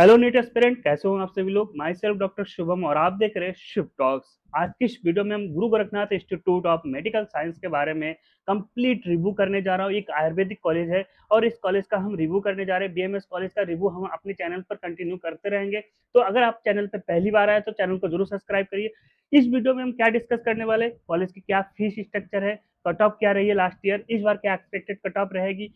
Hello NEET aspirant, कैसे हो आप सभी लोग। माई सेल्फ डॉक्टर शुभम और आप देख रहे हैं शुभ टॉक्स। आज की इस वीडियो में हम गुरु Gorakhnath institute of medical science के बारे में कंप्लीट रिव्यू करने जा रहा हूँ। एक आयुर्वेदिक कॉलेज है और इस कॉलेज का हम रिव्यू करने जा रहे हैं। बीएमएस कॉलेज का रिव्यू हम अपने चैनल पर कंटिन्यू करते रहेंगे। तो अगर आप चैनल पर पहली बार आए तो चैनल को जरूर सब्सक्राइब करिए। इस वीडियो में हम क्या डिस्कस करने वाले, कॉलेज की क्या फीस स्ट्रक्चर है, कट ऑफ क्या रही है लास्ट ईयर, इस बार क्या एक्सपेक्टेड कट ऑफ रहेगी,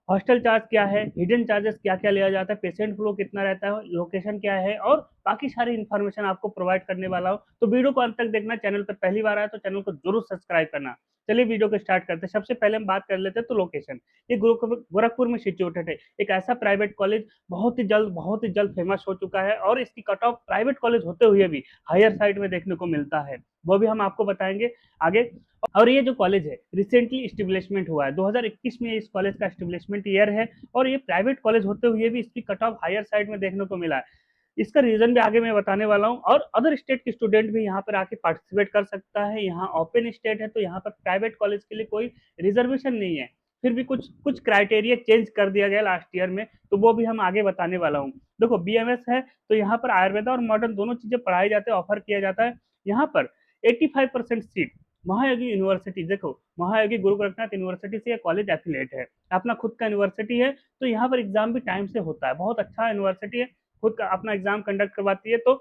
हॉस्टल चार्ज क्या है, हिडन चार्जेस क्या क्या लिया जाता है, पेशेंट फ्लो कितना रहता है, लोकेशन क्या है और बाकी सारी इन्फॉर्मेशन आपको प्रोवाइड करने वाला हूँ। तो वीडियो को अंत तक देखना। चैनल पर पहली बार आया तो चैनल को जरूर सब्सक्राइब करना। चलिए वीडियो को स्टार्ट करते हैं। सबसे पहले हम बात कर लेते हैं तो लोकेशन। ये गोरखपुर में सिचुएटेड है। एक ऐसा प्राइवेट कॉलेज बहुत ही जल्द फेमस हो चुका है और इसकी कट ऑफ प्राइवेट कॉलेज होते हुए भी हायर साइड में देखने को मिलता है, वो भी हम आपको बताएंगे आगे। और ये जो कॉलेज है रिसेंटली इस्टेब्लिशमेंट हुआ है, 2021 में इस कॉलेज का इस्टेब्लिशमेंट ईयर है और ये प्राइवेट कॉलेज होते हुए भी इसकी कट ऑफ हायर साइड में देखने को मिला है। इसका रीजन भी आगे मैं बताने वाला हूँ। और अदर स्टेट के स्टूडेंट भी यहाँ पर आके पार्टिसिपेट कर सकता है। यहाँ ओपन स्टेट है तो यहाँ पर प्राइवेट कॉलेज के लिए कोई रिजर्वेशन नहीं है। फिर भी कुछ कुछ क्राइटेरिया चेंज कर दिया गया लास्ट ईयर में, तो वो भी हम आगे बताने वाला हूँ। देखो बीएमएस है तो यहाँ पर आयुर्वेदा और मॉडर्न दोनों चीजें पढ़ाई जाते हैं, ऑफर किया जाता है। यहाँ पर 85% सीट महायोगी यूनिवर्सिटी, देखो महायोगी गुरु गोरखनाथ यूनिवर्सिटी से कॉलेज एफिलेट है, अपना खुद का यूनिवर्सिटी है। तो यहाँ पर एग्जाम भी टाइम से होता है, बहुत अच्छा यूनिवर्सिटी है, खुद का अपना एग्जाम कंडक्ट करवाती है। तो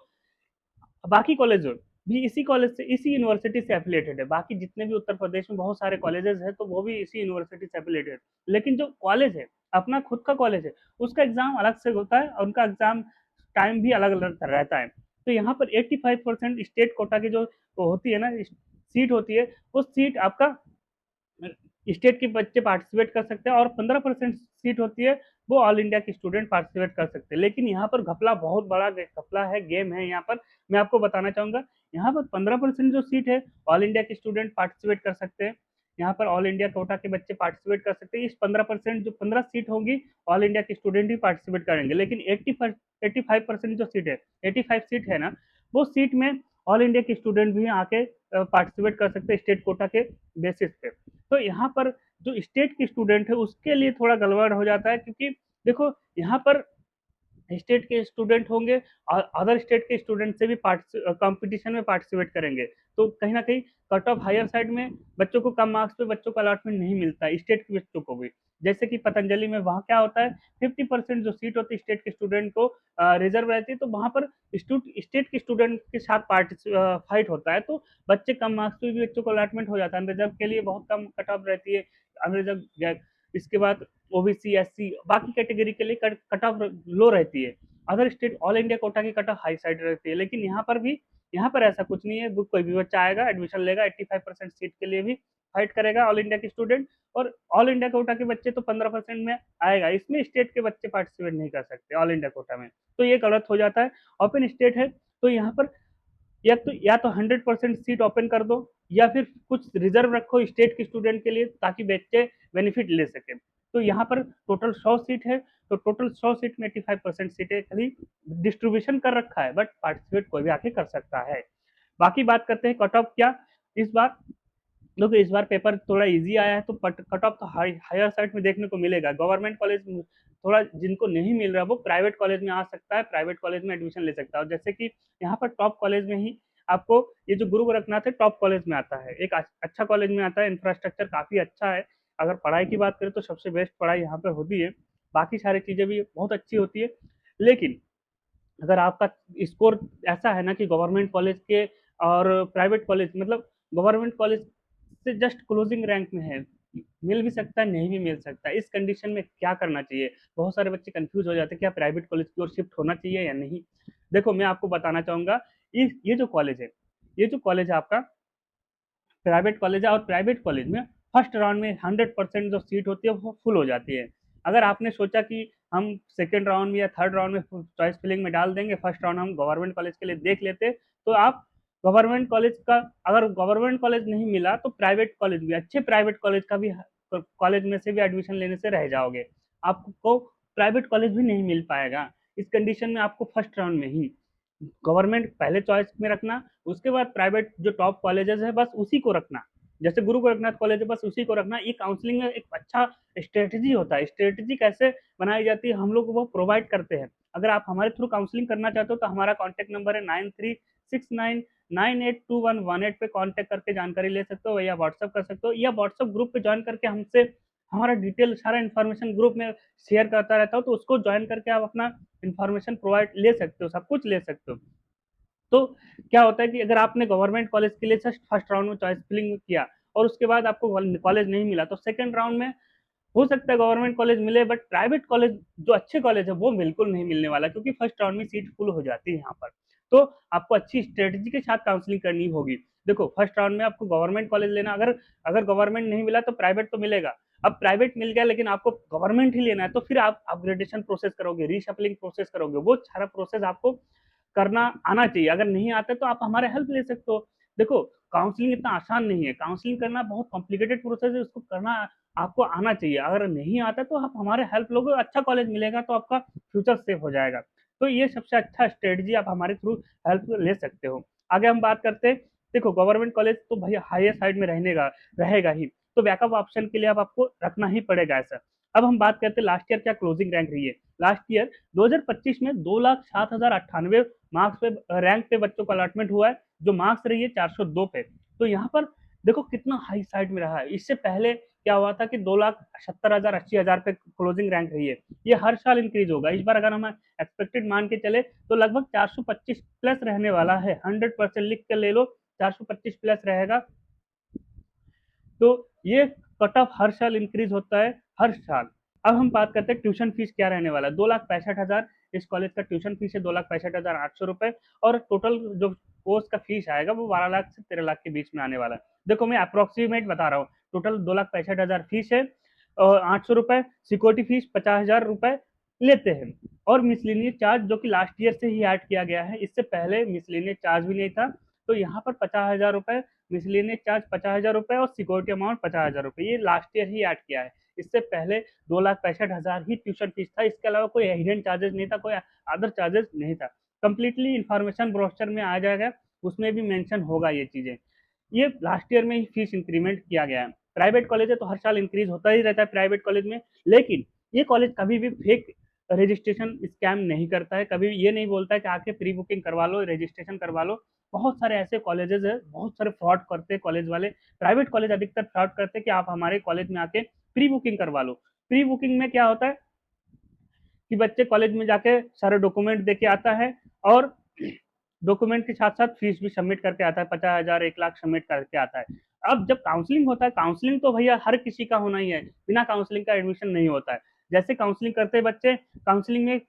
बाकी कॉलेज भी इसी कॉलेज से, इसी यूनिवर्सिटी से एफिलेटेड है। बाकी जितने भी उत्तर प्रदेश में बहुत सारे कॉलेजेस हैं तो वो भी इसी यूनिवर्सिटी से एफिलेटेड है। लेकिन जो कॉलेज है अपना खुद का कॉलेज है उसका एग्जाम अलग से होता है और उनका एग्जाम टाइम भी अलग अलग रहता है। तो यहाँ पर 85% स्टेट कोटा की जो होती है ना सीट होती है, वो सीट आपका स्टेट के बच्चे पार्टिसिपेट कर सकते हैं और 15% सीट होती है वो ऑल इंडिया के स्टूडेंट पार्टिसिपेट कर सकते हैं। लेकिन यहाँ पर घपला, बहुत बड़ा घपला है, गेम है यहाँ पर। मैं आपको बताना चाहूंगा, यहाँ पर 15% जो सीट है ऑल इंडिया के स्टूडेंट पार्टिसिपेट कर सकते हैं। यहाँ पर ऑल इंडिया कोटा के बच्चे पार्टिसिपेट कर सकते हैं। इस 15% जो 15 सीट होंगी ऑल इंडिया के स्टूडेंट ही पार्टिसिपेट करेंगे। लेकिन 85% जो सीट है, 85 सीट है ना, वो सीट में ऑल इंडिया के स्टूडेंट भी आके पार्टिसिपेट कर सकते हैं स्टेट कोटा के बेसिस पे। तो यहाँ पर जो स्टेट के स्टूडेंट है उसके लिए थोड़ा गड़बड़ हो जाता है, क्योंकि देखो यहाँ पर स्टेट के स्टूडेंट होंगे और अदर स्टेट के स्टूडेंट से भी कंपटीशन में पार्टिसिपेट करेंगे। तो कहीं ना कहीं कट ऑफ हायर साइड में बच्चों को कम मार्क्स पे बच्चों को अलॉटमेंट नहीं मिलता है, स्टेट के बच्चों को भी। जैसे कि पतंजलि में वहाँ क्या होता है, 50% जो सीट होती है स्टेट के स्टूडेंट को रिजर्व रहती है, तो वहाँ पर स्टेट के स्टूडेंट के साथ फाइट होता है। तो बच्चे कम मार्क्स पे भी बच्चों को अलॉटमेंट हो जाता है। रिजर्व के लिए बहुत कम कट ऑफ रहती है, अनरिजर्व। इसके बाद ओबीसी, एससी, बाकी कैटेगरी के लिए कट ऑफ लो रहती है। Other state all India quota की कट ऑफ हाई साइड रहती है। लेकिन यहाँ पर ऐसा कुछ नहीं है। कोई भी बच्चा आएगा, एडमिशन लेगा, 85% सीट के लिए भी फाइट करेगा ऑल इंडिया के स्टूडेंट। और ऑल इंडिया कोटा के बच्चे तो 15% में आएगा, इसमें स्टेट के बच्चे पार्टिसिपेट नहीं कर सकते ऑल इंडिया कोटा में। तो ये गलत हो जाता है। ओपन स्टेट है तो यहाँ पर या तो 100% सीट ओपन कर दो या फिर कुछ रिजर्व रखो स्टेट के स्टूडेंट के लिए, ताकि बच्चे बेनिफिट ले सके। तो यहाँ पर टोटल 100 सीट है, तो टोटल 100 सीट में 85% सीटें खाली डिस्ट्रीब्यूशन कर रखा है, बट पार्टिसिपेट कोई भी आके कर सकता है। बाकी बात करते हैं कट ऑफ क्या इस बार। देखो इस बार पेपर थोड़ा इजी आया है तो कट ऑफ तो हायर साइड में देखने को मिलेगा। गवर्नमेंट कॉलेज थोड़ा जिनको नहीं मिल रहा वो प्राइवेट कॉलेज में आ सकता है, प्राइवेट कॉलेज में एडमिशन ले सकता है। और जैसे कि यहाँ पर टॉप कॉलेज में ही आपको ये जो गुरु गोरखनाथ है टॉप कॉलेज में आता है, एक अच्छा कॉलेज में आता है, इंफ्रास्ट्रक्चर काफी अच्छा है। अगर पढ़ाई की बात करें तो सबसे बेस्ट पढ़ाई यहाँ पर होती है, बाकी सारी चीजें भी बहुत अच्छी होती है। लेकिन अगर आपका स्कोर ऐसा है ना कि गवर्नमेंट कॉलेज के और प्राइवेट कॉलेज, मतलब गवर्नमेंट कॉलेज से जस्ट क्लोजिंग रैंक में है, मिल भी सकता है नहीं भी मिल सकता है, इस कंडीशन में क्या करना चाहिए। बहुत सारे बच्चे कंफ्यूज हो जाते हैं क्या प्राइवेट कॉलेज की ओर शिफ्ट होना चाहिए या नहीं। देखो मैं आपको बताना चाहूंगा, ये जो कॉलेज है, ये जो कॉलेज है आपका प्राइवेट कॉलेज है, और प्राइवेट कॉलेज में फर्स्ट राउंड में 100% जो सीट होती है वो फुल हो जाती है। अगर आपने सोचा कि हम सेकेंड राउंड में या थर्ड राउंड में चॉइस फिलिंग में डाल देंगे, फर्स्ट राउंड हम गवर्नमेंट कॉलेज के लिए देख लेते, तो आप गवर्नमेंट कॉलेज का, अगर गवर्नमेंट कॉलेज नहीं मिला तो प्राइवेट कॉलेज भी, अच्छे प्राइवेट कॉलेज का भी, कॉलेज में से भी एडमिशन लेने से रह जाओगे। आपको प्राइवेट कॉलेज भी नहीं मिल पाएगा। इस कंडीशन में आपको फर्स्ट राउंड में ही गवर्नमेंट पहले चॉइस में रखना, उसके बाद प्राइवेट जो टॉप कॉलेजेस है बस उसी को रखना। जैसे गुरु गोरखनाथ कॉलेज है बस उसी को रखना। ये काउंसलिंग में एक अच्छा स्ट्रेटजी होता है। स्ट्रेटजी कैसे बनाई जाती है हम लोग वो प्रोवाइड करते हैं। अगर आप हमारे थ्रू काउंसलिंग करना चाहते हो तो हमारा कॉन्टैक्ट नंबर है 9369982118 पे कॉन्टैक्ट करके जानकारी ले सकते हो या व्हाट्सअप कर सकते हो, या व्हाट्सअप ग्रुप पे ज्वाइन करके हमसे हमारा डिटेल सारा इन्फॉर्मेशन ग्रुप में शेयर करता रहता हो, तो उसको ज्वाइन करके आप अपना इन्फॉर्मेशन प्रोवाइड ले सकते हो, सब कुछ ले सकते हो। तो क्या होता है कि अगर आपने गवर्नमेंट कॉलेज के लिए फर्स्ट राउंड में चॉइस फिलिंग किया और उसके बाद आपको कॉलेज नहीं मिला, तो सेकंड राउंड में हो सकता है गवर्नमेंट कॉलेज मिले, बट प्राइवेट कॉलेज जो अच्छे कॉलेज है वो बिल्कुल नहीं मिलने वाला, क्योंकि फर्स्ट राउंड में सीट फुल हो जाती है यहाँ पर। तो आपको अच्छी स्ट्रेटेजी के साथ काउंसलिंग करनी होगी। देखो फर्स्ट राउंड में आपको गवर्नमेंट कॉलेज लेना, अगर अगर गवर्नमेंट नहीं मिला तो प्राइवेट तो मिलेगा। अब प्राइवेट मिल गया लेकिन आपको गवर्नमेंट ही लेना है, तो फिर आप अपग्रेडेशन प्रोसेस करोगे, रीशफलिंग प्रोसेस करोगे, वो सारा प्रोसेस आपको करना आना चाहिए। अगर नहीं आता तो आप हमारे हेल्प ले सकते हो। देखो काउंसलिंग इतना आसान नहीं है, काउंसलिंग करना बहुत कॉम्प्लिकेटेड प्रोसेस है, उसको करना आपको आना चाहिए। अगर नहीं आता तो आप हमारे हेल्प लोगे, अच्छा कॉलेज मिलेगा तो आपका फ्यूचर सेफ हो जाएगा। तो ये सबसे अच्छा स्ट्रेटजी, आप हमारे थ्रू हेल्प ले सकते हो। आगे हम बात करते हैं। देखो गवर्नमेंट कॉलेज तो भैया हाईएस्ट साइड में रहनेगा रहेगा ही, तो बैकअप ऑप्शन के लिए अब आपको रखना ही पड़ेगा ऐसा। अब हम बात करते हैं लास्ट ईयर क्या क्लोजिंग रैंक रही है। लास्ट ईयर 2025 में 2,07,098 मार्क्स पे रैंक पे बच्चों को अलॉटमेंट हुआ है, जो मार्क्स रही है 402 पे। तो यहाँ पर देखो कितना हाई साइड में रहा है। इससे पहले क्या हुआ था कि 2,70,000 80,000 पे क्लोजिंग रैंक रही है। ये हर साल इंक्रीज होगा। इस बार अगर हम एक्सपेक्टेड मान के चले तो लगभग 425 प्लस रहने वाला है। 100% लिख कर ले लो, 425 प्लस रहेगा। तो ये कट ऑफ हर साल इंक्रीज होता है, हर साल। अब हम बात करते हैं ट्यूशन फीस क्या रहने वाला है। 2,65,000 इस कॉलेज का ट्यूशन फीस है, 2,65,800 रुपए। और टोटल जो कोर्स का फीस आएगा वो 12 लाख से 13 लाख के बीच में आने वाला है। देखो मैं अप्रोक्सीमेट बता रहा हूँ। टोटल 2,65,000 फीस है और 800 रुपए सिक्योरिटी फीस, 50,000 रुपए लेते हैं। और मिसलिनियस चार्ज जो कि लास्ट ईयर से ही ऐड किया गया है, इससे पहले मिसलिनियस चार्ज भी नहीं था। तो यहाँ पर 50,000 रुपए मिसलिनियस चार्ज, 50,000 रुपए और सिक्योरिटी अमाउंट 50,000 रुपए, ये लास्ट ईयर ही ऐड किया है। इससे पहले 2,65,000 ही ट्यूशन फीस था। इसके अलावा कोई हिडन चार्जेस नहीं था, कोई अदर चार्जेस नहीं था। कंप्लीटली इन्फॉर्मेशन ब्रोशर में आ जाएगा, उसमें भी मेंशन होगा ये चीजें। ये लास्ट ईयर में ही फीस इंक्रीमेंट किया गया है। प्राइवेट कॉलेज है तो हर साल इंक्रीज होता ही रहता है प्राइवेट कॉलेज में, लेकिन ये कॉलेज कभी भी फेक रजिस्ट्रेशन स्कैम नहीं करता है। कभी ये नहीं बोलता है कि आके प्री बुकिंग करवा लो, रजिस्ट्रेशन करवा लो। बहुत सारे ऐसे कॉलेजेस है, बहुत सारे फ्रॉड करते हैं कॉलेज वाले। प्राइवेट कॉलेज अधिकतर फ्रॉड करते हैं कि आप हमारे कॉलेज में आके प्री बुकिंग करवा लो। प्री बुकिंग में क्या होता है कि बच्चे कॉलेज में जाके सारे डॉक्यूमेंट दे के आता है, और डॉक्यूमेंट के साथ साथ फीस भी सबमिट करके आता है, 50,000 1 लाख सबमिट करके आता है। अब जब काउंसलिंग होता है, काउंसलिंग तो भैया हर किसी का होना ही है, बिना काउंसलिंग का एडमिशन नहीं होता है। जैसे काउंसलिंग करते हैं बच्चे, काउंसलिंग में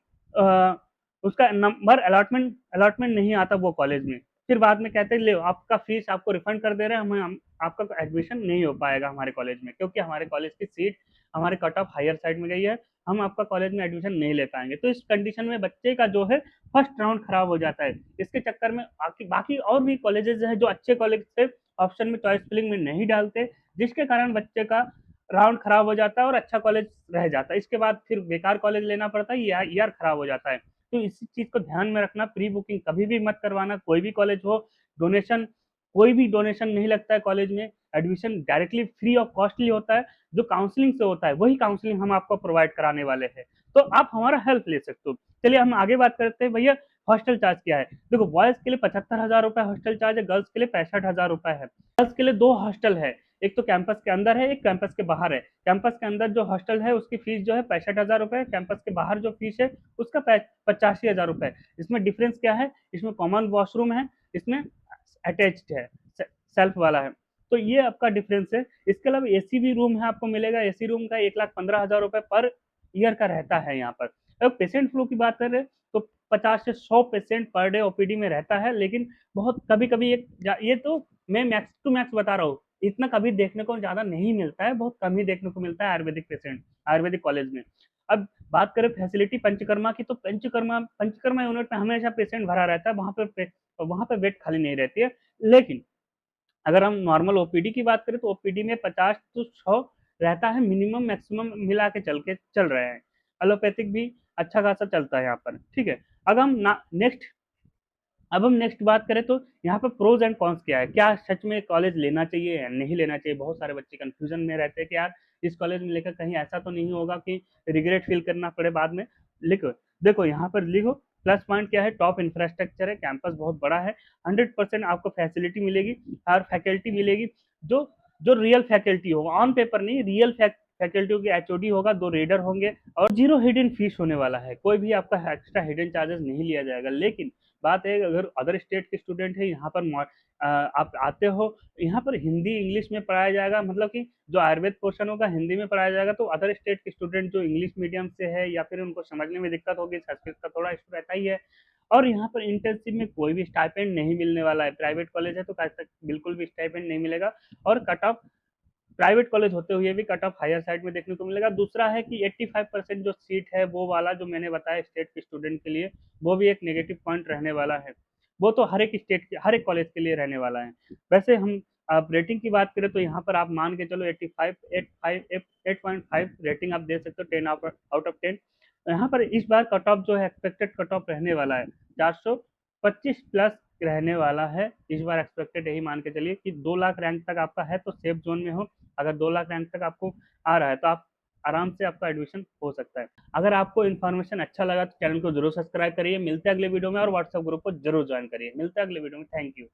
उसका नंबर अलॉटमेंट अलॉटमेंट नहीं आता वो कॉलेज में, फिर बाद में कहते हैं ले आपका फीस आपको रिफंड कर दे रहे हैं, हम आपका एडमिशन नहीं हो पाएगा हमारे कॉलेज में, क्योंकि हमारे कॉलेज की सीट हमारे कट ऑफ हायर साइड में गई है, हम आपका कॉलेज में एडमिशन नहीं ले पाएंगे। तो इस कंडीशन में बच्चे का जो है फर्स्ट राउंड खराब हो जाता है। इसके चक्कर में बाकी बाकी और भी कॉलेजेस हैं जो अच्छे कॉलेज से ऑप्शन में चॉइस फिलिंग में नहीं डालते, जिसके कारण बच्चे का राउंड खराब हो जाता है और अच्छा कॉलेज रह जाता है। इसके बाद फिर बेकार कॉलेज लेना पड़ता है, ईयर खराब हो जाता है। तो इसी चीज को ध्यान में रखना, प्री बुकिंग कभी भी मत करवाना, कोई भी कॉलेज हो। डोनेशन, कोई भी डोनेशन नहीं लगता है कॉलेज में। Admission directly free of costly होता है। जो काउंसलिंग से होता है वही काउंसलिंग हम आपको प्रोवाइड कराने वाले हैं, तो आप हमारा हेल्प ले सकते हो। चलिए हम आगे बात करते हैं भैया, हॉस्टल चार्ज क्या है। देखो बॉयज के लिए 75,000 रुपए हॉस्टल चार्ज है, गर्ल्स के लिए 65,000 रुपए है। गर्ल्स के लिए दो हॉस्टल है, एक तो कैंपस के अंदर है, एक कैंपस के बाहर है। कैंपस के अंदर जो हॉस्टल है उसकी फीस जो है 65,000 रुपए, कैंपस के बाहर जो फीस है उसका 85,000 रुपए। इसमें डिफरेंस क्या है, इसमें कॉमन वॉशरूम है, इसमें अटैच्ड है, सेल्फ वाला है। तो ये आपका डिफरेंस है। इसके अलावा एसी भी रूम है, आपको मिलेगा। एसी रूम का 1,15,000 रुपए पर ईयर का रहता है यहाँ पर। अगर पेशेंट फ्लो की बात करें तो 50 से 100 पेशेंट पर डे ओपीडी में रहता है, लेकिन बहुत कभी कभी एक, ये तो मैं मैक्स टू मैक्स बता रहा हूँ, इतना कभी देखने को ज्यादा नहीं मिलता है, बहुत कम ही देखने को मिलता है आयुर्वेदिक पेशेंट आयुर्वेदिक कॉलेज में। अब बात करें फैसिलिटी पंचकर्मा की, तो पंचकर्मा पंचकर्मा यूनिट में हमेशा पेशेंट भरा रहता है, वहां पे बेड खाली नहीं रहती है। लेकिन अगर हम नॉर्मल ओपीडी की बात करें तो ओपीडी में 50 to 100 रहता है मिनिमम, मैक्सिमम मिला के चल रहे हैं। एलोपैथिक भी अच्छा खासा चलता है यहाँ पर, ठीक है। अगर हम नेक्स्ट अब हम नेक्स्ट बात करें तो यहाँ पर प्रोज एंड कॉन्स क्या है, क्या सच में कॉलेज लेना चाहिए या नहीं लेना चाहिए। बहुत सारे बच्चे कंफ्यूजन में रहते हैं कि यार इस कॉलेज में लेकर कहीं ऐसा तो नहीं होगा कि रिग्रेट फील करना पड़े बाद में। लिखो, देखो यहाँ पर लिखो, प्लस पॉइंट क्या है, टॉप इंफ्रास्ट्रक्चर है, कैंपस बहुत बड़ा है, 100% आपको फैसिलिटी मिलेगी और फैकल्टी मिलेगी जो जो रियल फैकल्टी होगा, ऑन पेपर नहीं, रियल फैकल्टी होगी, एचओडी होगा, 2 रीडर होंगे और जीरो हिडन फीस होने वाला है। कोई भी आपका एक्स्ट्रा हिडन चार्जेस नहीं लिया जाएगा। लेकिन बात है अगर अदर स्टेट के स्टूडेंट है यहाँ पर आप आते हो, यहाँ पर हिंदी इंग्लिश में पढ़ाया जाएगा, मतलब कि जो आयुर्वेद पोर्शन होगा हिंदी में पढ़ाया जाएगा। तो अदर स्टेट के स्टूडेंट जो इंग्लिश मीडियम से है या फिर उनको समझने में दिक्कत होगी, संस्कृत का थोड़ा इशू रहता ही है। और यहाँ पर इंटर्नशिप में कोई भी स्टाइपेंड नहीं मिलने वाला है, प्राइवेट कॉलेज है तो बिल्कुल भी स्टाइपेंड नहीं मिलेगा। और कट ऑफ प्राइवेट कॉलेज होते हुए भी कट ऑफ हायर साइड में देखने को मिलेगा। दूसरा है कि 85% जो सीट है वो वाला जो मैंने बताया स्टेट के स्टूडेंट के लिए, वो भी एक नेगेटिव पॉइंट रहने वाला है। वो तो हर एक स्टेट के हर एक कॉलेज के लिए रहने वाला है। वैसे हम आप रेटिंग की बात करें तो यहाँ पर आप मान के चलो 85 8.5 रेटिंग आप दे सकते हो 10 आउट ऑफ 10। यहाँ पर इस बार कट ऑफ जो है एक्सपेक्टेड कट ऑफ रहने वाला है 425 प्लस रहने वाला है इस बार एक्सपेक्टेड। यही मान के चलिए कि 2 लाख रैंक तक आपका है तो सेफ जोन में हो। अगर 2 लाख रैंक तक आपको आ रहा है तो आप आराम से आपका एडमिशन हो सकता है। अगर आपको इन्फॉर्मेशन अच्छा लगा तो चैनल को जरूर सब्सक्राइब करिए। मिलते हैं अगले वीडियो में और व्हाट्सएप ग्रुप को जरूर ज्वाइन करिए। मिलते हैं अगले वीडियो में। Thank you.